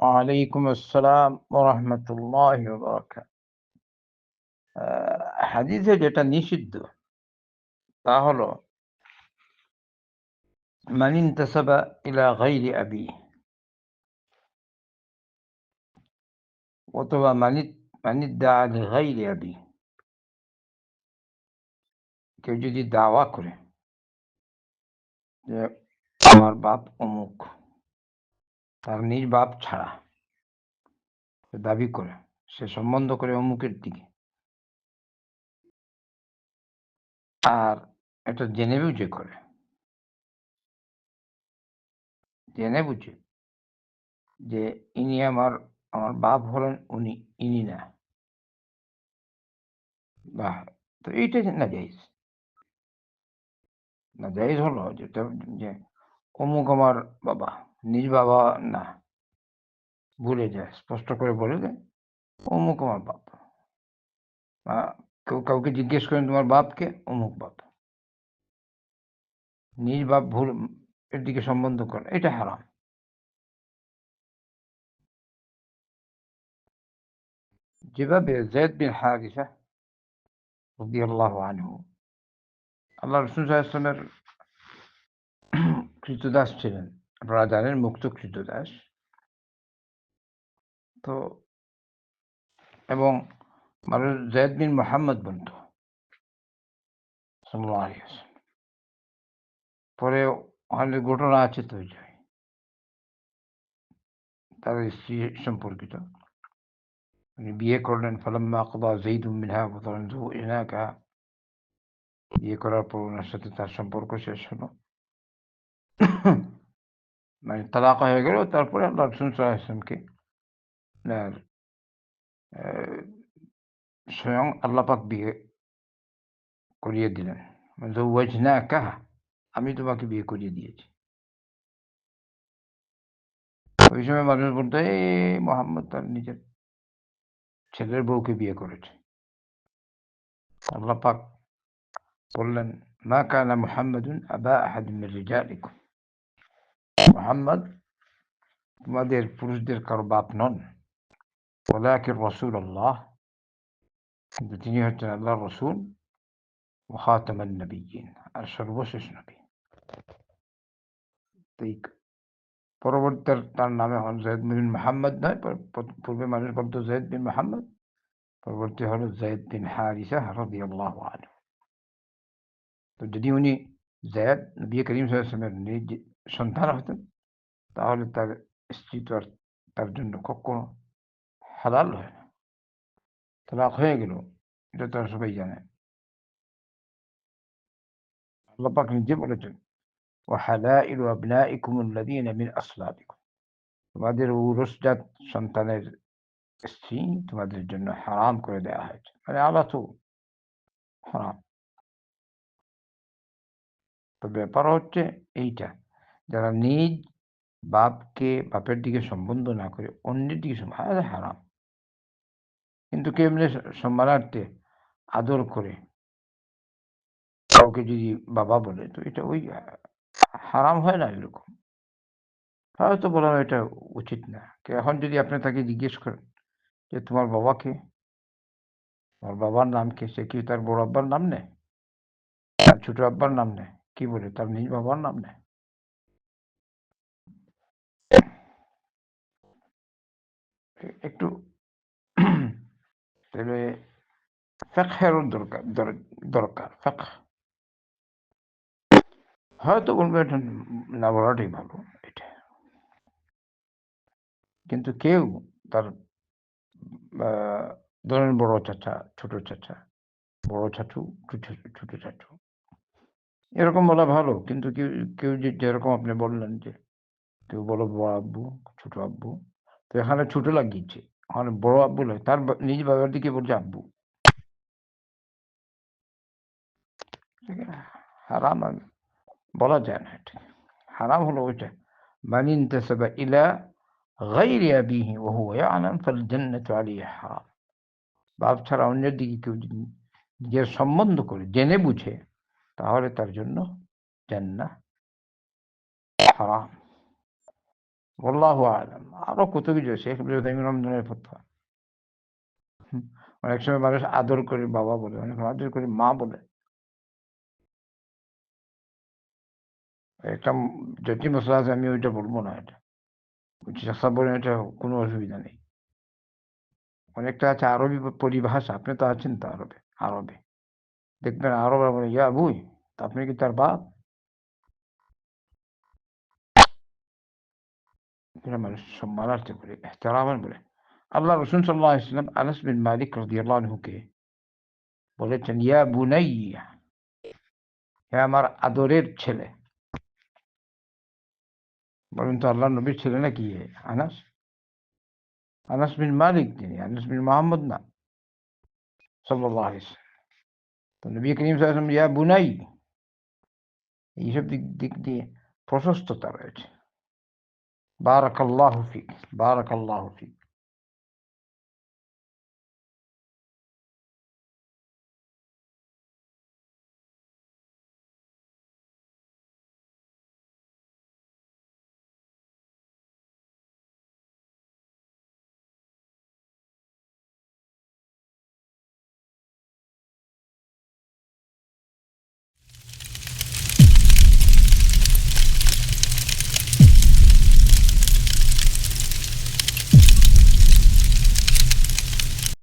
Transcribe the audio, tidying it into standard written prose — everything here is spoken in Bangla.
ওয়ালাইকুম আসসালাম ওয়া রাহমাতুল্লাহি ওয়া বারাকাতুহু। হাদিসে যেটা নিষিদ্ধ তা হলো মান ইনতাসাবা ইলা গায়রি আবিহি অথবা মান ইদ্দাআ লিগায়রি আবিহি। কেউ যদি দাওয়া করে যে আমার বাপ অমুক, তার নিজ বাপ ছাড়া সে দাবি করে, সে সম্বন্ধ করে অমুকের দিকে, আর এটা জেনে বুঝে করে, জেনে বুঝে যে ইনি আমার বাপ হলেন উনি, ইনি না। বাহ! তো এইটা নাজায়েজ। নাজায়েজ হলো যেটা যে অমুক আমার বাবা, নিজ বাবা না। ভুলে যায়, স্পষ্ট করে বলে দেয়, অমুক আমার বাপ। আ কেউ কাউকে জিজ্ঞেস করেন তোমার বাপ কে? অমুক বাপ। নিজ বাপ এর দিকে সম্বন্ধ করা, এটা হারাম। যেভাবে যায়েদ বিন হারিসা রাদিয়াল্লাহু আনহু আল্লাহ রাসূল সাল্লাল্লাহু আলাইহি ওয়াসাল্লামের ক্রীতদাস ছিলেন। আপনারা জানেন মুক্ত ক্রীতদাস। তো এবং মানুষ যায়েদ বিন মুহাম্মদ বলত সাল্লাল্লাহু আলাইহি ওয়াসাল্লাম। পরে ওখানে ঘটনা আছে তো ওই তার স্ত্রী সম্পর্কিত। উনি বিয়ে করলেন ফালাম্মা কাদা যাইদুম মিনহা ওয়াতারান যাওয়াজনাকাহা। বিয়ে করার পর উনার সাথে তার সম্পর্ক শেষ হলো। মানে তালাক হয়ে গেল। তারপরে আল্লাহ রাসূল সাল্লাল্লাহু আলাইহি ওয়াসাল্লামকে আপনার অ্যা স্বয়ং আল্লাহ পাক বিয়ে করিয়ে দিলেন। যাওয়াজনাকাহা, আমি তোমাকে বিয়ে করিয়ে দিয়েছি। ওই সময় মানুষ বলত, মুহাম্মদ তার নিজের ছেলের বউকে বিয়ে করেছে। আল্লাহ পাক বললেন, মা কানা মুহাম্মাদুন আবা আহাদিন মির রিজালিকুম। মুহাম্মদ তোমাদের পুরুষদের কারো বাপ নন। ওয়ালাকিন রাসূলুল্লাহ, কিন্তু তিনি হচ্ছেন আল্লাহর রাসূল, ওয়া খাতামান নাবিয়্যিন, আর সর্বশেষ নবী। তো এই পরবর্তী তার নামে হল যায়েদ বিন মুহাম্মদ নয়। পূর্বে মানুষ বলত যায়েদ বিন মুহাম্মদ, পরবর্তী হল যায়েদ বিন হারিসা রাদিয়াল্লাহু আনহু। তো যদি উনি যায়েদ নবী করিম সাল্লাল্লাহু আলাইহি ওয়াসাল্লামের নিজ সন্তান হতেন, তাহলে তার স্ত্রী তো আর তার জন্য কখনো হালাল হয় না। তালাক হয়ে গেল, এটা তো আর সবাই জানে। আল্লাহ পাক নিজে বলেছেন, ওয়াহালাইলু আবনাইকুমুল্লাযীনা মিন আসলাবিকুম। তোমাদের ঔরসজাত সন্তানের স্ত্রী তোমাদের জন্য হারাম করে দেওয়া হয়েছে। মানে আলাতু হারাম। তো ব্যাপার হচ্ছে এইটা, যারা নিজ বাপের দিকে সম্বন্ধ না করে অন্যের দিকে হারাম। কিন্তু কেউ এমনি সম্মানার্থে আদর করে কাউকে যদি বাবা বলে, তো এটা ওই হারাম হয় না এরকম? হয়তো বলা এটা উচিত না। এখন যদি আপনি তাকে জিজ্ঞেস করেন যে, "তোমার বাবা কে? তোমার বাবার নাম কি?" সে কি তার বড় আব্বার নাম নেয়? তার ছোট আব্বার নাম নেয়? কি বলে? তার নিজ বাবার নাম নেয়? একটু তাহলে ফিকহেরও দরকার। ফিকহ। হয়তো বলবে এটা না বলাটাই ভালো এটা। কিন্তু কেউ তার আ ধরেন বড় চাচা, ছোট চাচা, বড় চাচু, ছোট চাচু, এরকম বলা ভালো। কিন্তু কেউ যেরকম আপনি বললেন যে কেউ বলো বড় আব্বু, ছোট আব্বু। তো এখানে ছোট লাগিয়েছে। ওখানে বড় আব্বু নয়। তার নিজ বাবার দিকে বলছে আব্বু। ঠিক আছে? হারাম বলা যায় না এটা। হারাম হলো ওইটা। মান ইনতাসাবা ইলা গায়রি আবিহি ওয়া হুয়া ইয়ালাম ফাল জান্নাতু আলাইহি হারাম। বাপ ছাড়া অন্যের দিকে কেউ যদি নিজের সম্বন্ধ করে জেনে বুঝে, তাহলে তার জন্য জান্নাহ হারাম। আল্লাহু আ'লাম। আরো কত কিছু আছে। শেখ ইবনে তাইমিyyah রহমাতুল্লাহ ফতোয়া। অনেক সময় মানুষ আদর করে বাবা বলে, অনেক সময় আদর করে মা বলে। একটা জটিল মসলা আছে, আমি ওইটা বলব না এটা। চাচা বলেন, এটা কোনো অসুবিধা নেই। অনেকটা আছে আরবি পরিভাষা। আপনি তো আছেন তো আরবে। আরবে দেখবেন আরবরা বলে ইয়া আবুই, তা আপনি কি তার বাপ? এরা মানুষ সম্মানার্থে বলে, এহতেরামান বলে। আল্লাহ রসুল সাল্লাল্লাহু আলাইহি ওয়াসাল্লাম আনাস বিন মালিক রাদিয়াল্লাহু আনহুকে বলেছেন, ইয়া বুনাইয়া, হে আমার আদরের ছেলে। বলেন তো আল্লাহ নবীর ছেলে নাকি আনাস? আনাস বিন মালিক তিনি, আনাস বিন মোহাম্মদ না, সাল্লাল্লাহু আলাইহি ওয়াসাল্লাম। তো নবী করিম সাল্লাল্লাহু আলাইহি ওয়াসাল্লাম ইয়া বুনাই, এইসব দিক দিক দিয়ে প্রশস্ততা রয়েছে। বারাকাল্লাহু ফিক, বারাকাল্লাহু ফিক।